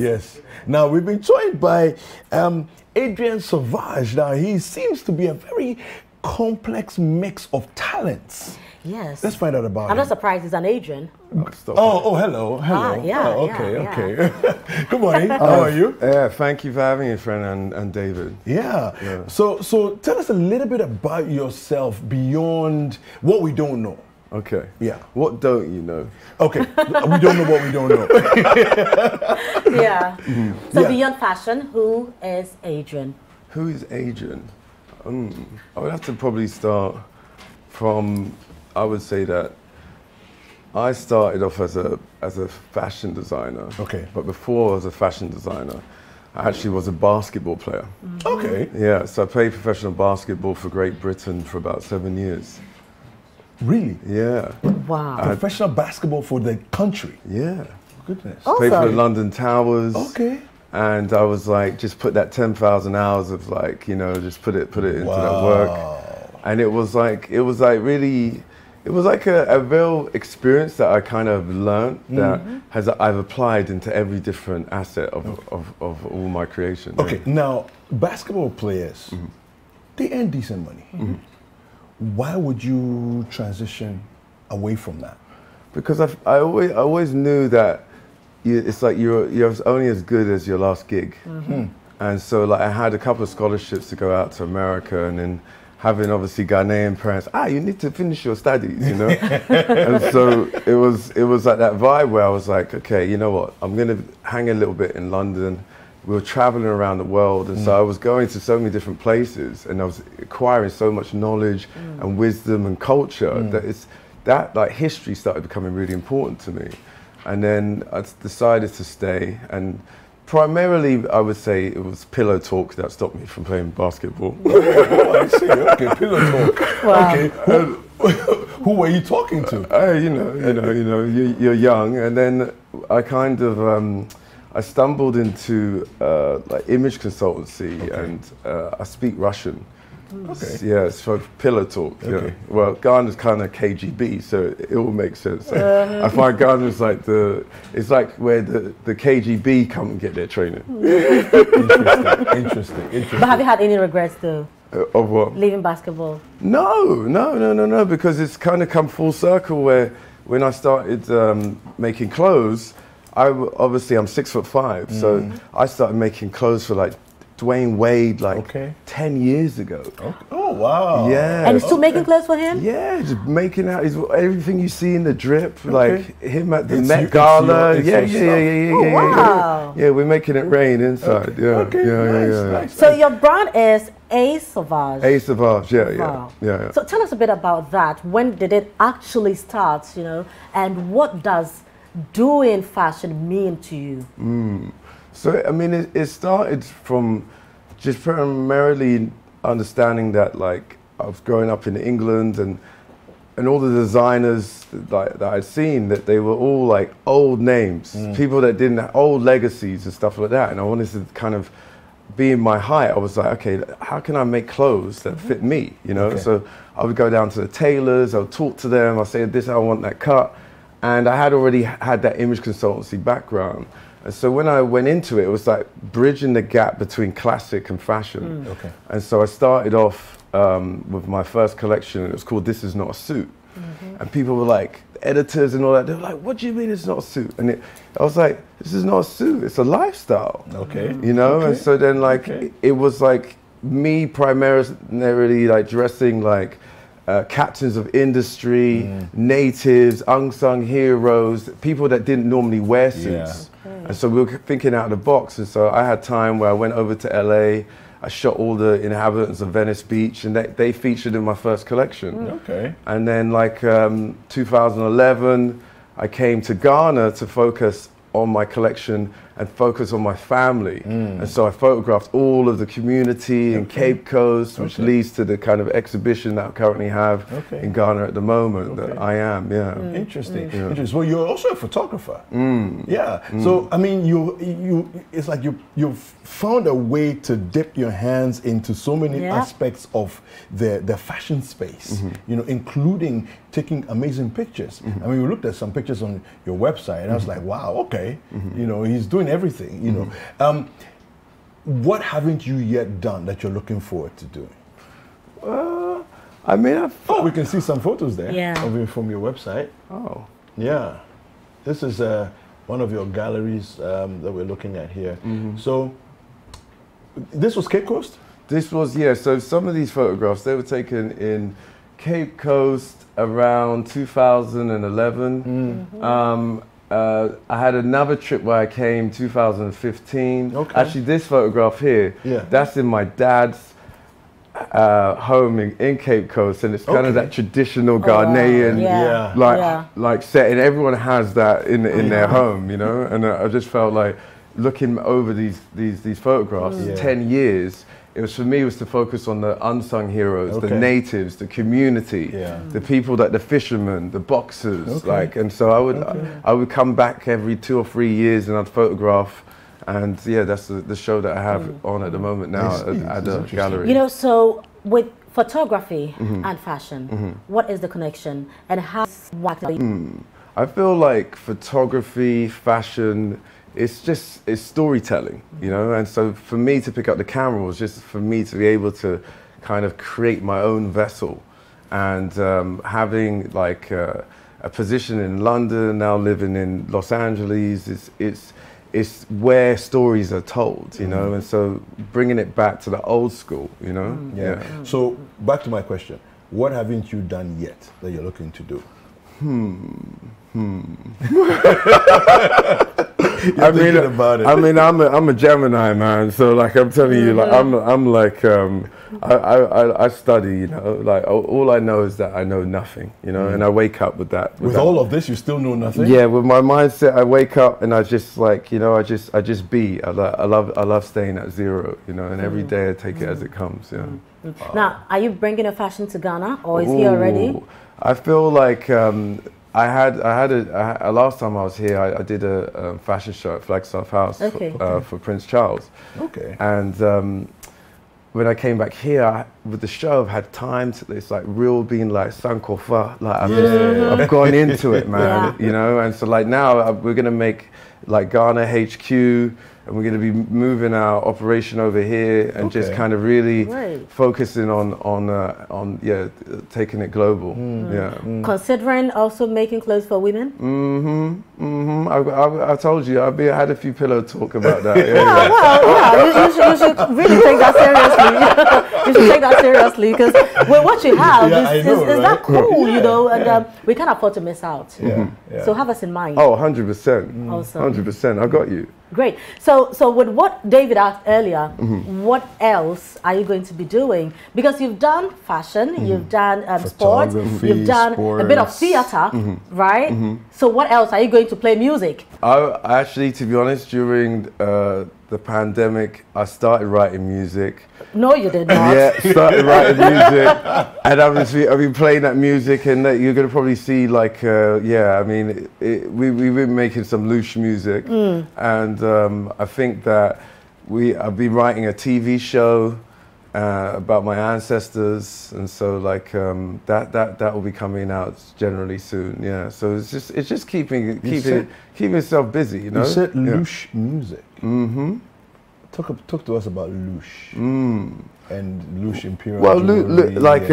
Yes. Now we've been joined by Adrien Sauvage. Now he seems to be a very complex mix of talents. Yes. Let's find out about him. I'm not surprised he's an Adrien. Hello. Yeah, Okay. Good morning. How are you? Yeah, thank you for having me, friend, and David. Yeah. So tell us a little bit about yourself beyond what we don't know. Okay. Yeah. What don't you know? Okay. We don't know what we don't know. Yeah. So beyond fashion, who is Adrien?Ho is Adrien? I would have to probably start from, I would say that I started off as a fashion designer. Okay. But before I was a fashion designer, I actually was a basketball player. Okay. Yeah, so I played professional basketball for Great Britain for about 7 years. Really? Yeah. Wow. Professional basketball for the country. Yeah. Goodness. Played for the London Towers. Okay. And I was like, just put that 10,000 hours of like, you know, just put it into that work. And it was like really, it was like a real experience that I kind of learned that I've applied into every different asset of all my creation. Okay, now basketball players, they earn decent money. Why would you transition away from that? Because I always knew that it's like you're only as good as your last gig. And so like I had a couple of scholarships to go out to America, and then having obviously Ghanaian parents, you need to finish your studies, you know? And so it was like that vibe where I was like, okay, you know what? I'm gonna hang a little bit in London. We were traveling around the world, and so I was going to so many different places, and I was acquiring so much knowledge and wisdom and culture that like history started becoming really important to me. And then I decided to stay, and primarily I would say it was pillow talk that stopped me from playing basketball. Oh, I see. Okay, pillow talk. Wow. Okay. Who were you talking to? You're young, and then I kind of I stumbled into like image consultancy, and I speak Russian. Okay. Yeah, it's for pillow talk. Okay. Yeah. Well, Ghana's kind of KGB, so it all makes sense. I find Ghana's like it's like where the KGB come and get their training. Interesting. But have you had any regrets though? Of what? Leaving basketball? No, because it's kind of come full circle where when I started making clothes, obviously I'm 6'5", so I started making clothes for like Dwayne Wade 10 years ago. Okay. Oh wow! Yeah, and you're still making clothes for him? Yeah, just making out everything you see in the drip, like him at the Met Gala. Wow. Yeah, we're making it rain inside. Nice. So your brand is A Sauvage. A Sauvage, Wow. yeah. So tell us a bit about that. When did it actually start? You know, and what does doing fashion mean to you? So, I mean, it started from just primarily understanding that, like, I was growing up in England, and all the designers that I'd seen, that they were all, like, old names, people that didn't have old legacies and stuff like that. And I wanted to kind of be in my height. I was like, okay, how can I make clothes that fit me, you know? So I would go down to the tailors, I would talk to them, I'd say, this, I want that cut. And I had already had that image consultancy background. And so when I went into it, it was like bridging the gap between classic and fashion. And so I started off with my first collection, and it was called This Is Not a Suit. And people were like, editors and all that, they were like, what do you mean it's not a suit? And I was like, this is not a suit, it's a lifestyle. You know, and so then like, it was like me primarily like dressing like captains of industry, natives, unsung heroes, people that didn't normally wear suits. And so we were thinking out of the box. And so I had time where I went over to LA, I shot all the inhabitants of Venice Beach, and they featured in my first collection. And then like 2011, I came to Ghana to focus on my collection and focus on my family. And so I photographed all of the community in Cape Coast, which leads to the kind of exhibition that I currently have in Ghana at the moment that I am, Interesting. Interesting. Well, you're also a photographer. So, I mean, it's like you've found a way to dip your hands into so many aspects of the fashion space, you know, including taking amazing pictures. I mean, we looked at some pictures on your website, and I was like, wow, okay, you know, he's doing doing everything, you know. What haven't you yet done that you're looking forward to doing? I mean, we can see some photos there of it from your website. Oh. Yeah. This is one of your galleries that we're looking at here. So, this was Cape Coast? This was, yeah, so some of these photographs, they were taken in Cape Coast around 2011. I had another trip where I came 2015. Okay. Actually, this photograph here, that's in my dad's home in Cape Coast, and it's kind of that traditional Ghanaian like setting. Everyone has that in their home, you know. And I just felt like looking over these photographs, 10 years. It was for me was to focus on the unsung heroes, the natives, the community, the people the fishermen, the boxers, like. And so I would come back every 2 or 3 years and I'd photograph. And yeah, that's the show that I have on at the moment now at the gallery. You know, so with photography and fashion, what is the connection and how? I feel like photography, fashion, it's storytelling, you know. And so for me to pick up the camera was just for me to be able to kind of create my own vessel. And having like a position in London, now living in Los Angeles, it's where stories are told, you know, and so bringing it back to the old school, you know. So back to my question: what haven't you done yet that you're looking to do? I mean, I'm a Gemini, man. So like I'm telling you, like I'm like I study, you know. Like all I know is that I know nothing, you know, and I wake up with that. With all of this, you still know nothing. Yeah, with my mindset, I wake up and I just like, you know, I just be. I love staying at zero, you know, and every day I take it as it comes. Yeah. Now, are you bringing a fashion to Ghana, or is he already? I feel like I had a last time I was here, I did a fashion show at Flagstaff House for Prince Charles. Okay. And when I came back here with the show, I've had time to, it's like real being like sankofa, like I've gone into it, man, you know. And so like now we're gonna make like Ghana HQ. And we're going to be moving our operation over here and just kind of really focusing on taking it global. Considering also making clothes for women? I told you, I had a few pillow talk about that. You should really take that seriously. You should take that seriously because what you have is that cool, you know, and we can't afford to miss out. So have us in mind. Oh, 100%. Awesome. 100%. I got you. Great. So with what David asked earlier, what else are you going to be doing? Because you've done fashion, you've done sports, you've done a bit of theater, right? So what else? Are you going to play music? I actually, to be honest, during the pandemic, I started writing music. No, you did not. Yeah, started writing music, and I've been playing that music, and you're gonna probably see like, I mean, we've been making some loose music, and I think that I've been writing a TV show about my ancestors, and so like that will be coming out generally soon. Yeah, so it's just keeping yourself busy, you know. You said loose music. Talk to us about Loosh and Loosh Imperial. Well, like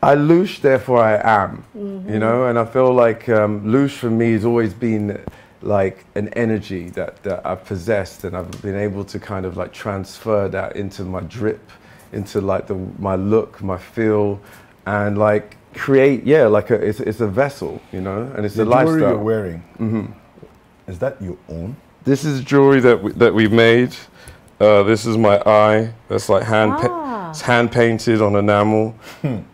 I Loosh, therefore I am, you know, and I feel like Loosh for me has always been like an energy that I've possessed, and I've been able to kind of like transfer that into my drip, into like my look, my feel, and like create, like it's a vessel, you know, and it's a lifestyle. The jewelry you're wearing, is that your own? This is jewelry that we've made. This is my eye. That's like it's hand painted on enamel.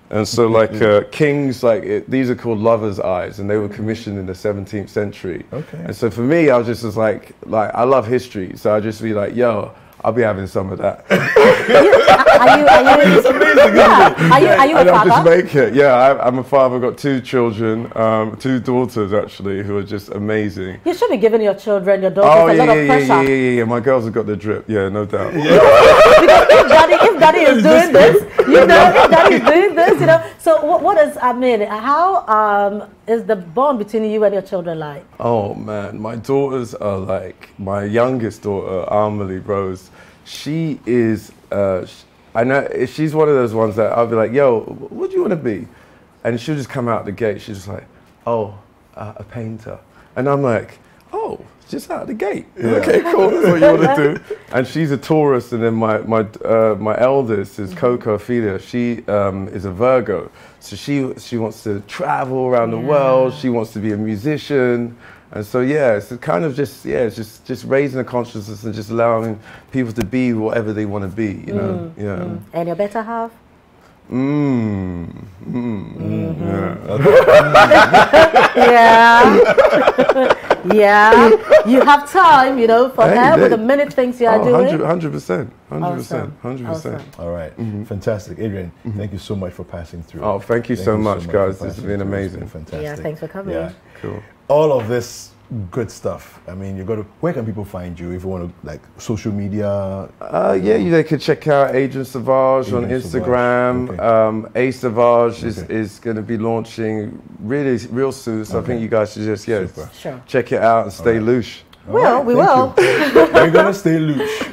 And so like kings, like these are called lovers' eyes, and they were commissioned in the 17th century. Okay. And so for me, I was just like I love history, so I'd just be like, yo, I'll be having some of that. It's amazing. Are you a father? I'll just make it. Yeah, I'm a father. I've got 2 children, 2 daughters actually, who are just amazing. You should be giving your children, your daughters a lot of pressure. Yeah. My girls have got the drip. Yeah, no doubt. Because if Daddy is doing this, you know, if Daddy is doing this, you know. So what is, I mean, how is the bond between you and your children like? Oh man, my daughters are like, my youngest daughter, Amelie Rose, she is, I know she's one of those ones that I'll be like, yo, what do you want to be? And she'll just come out the gate, she's just like, oh, a painter. And I'm like, oh, just out the gate. Yeah. Okay, cool, that's what you want to do. And she's a Taurus, and then my eldest is Coco Ophelia. She is a Virgo. So she wants to travel around the world, she wants to be a musician. And so yeah, it's kind of just, yeah, it's just raising the consciousness and just allowing people to be whatever they want to be, you know. Yeah. And your better half? Yeah. Yeah. You have time, you know, for her with the many things you are doing. 100%. Awesome. All right. Fantastic. Adrien, thank you so much for passing through. Oh, thank you so much, guys. This has been amazing. Fantastic. Yeah, thanks for coming. Yeah. Cool. All of this good stuff. I mean, where can people find you if you want to, like, social media? Yeah, they could check out Adrien Sauvage on Instagram. Okay. A Sauvage is going to be launching real soon, so I think you guys should just check it out and stay loose. Well, we will. We're going to stay loose.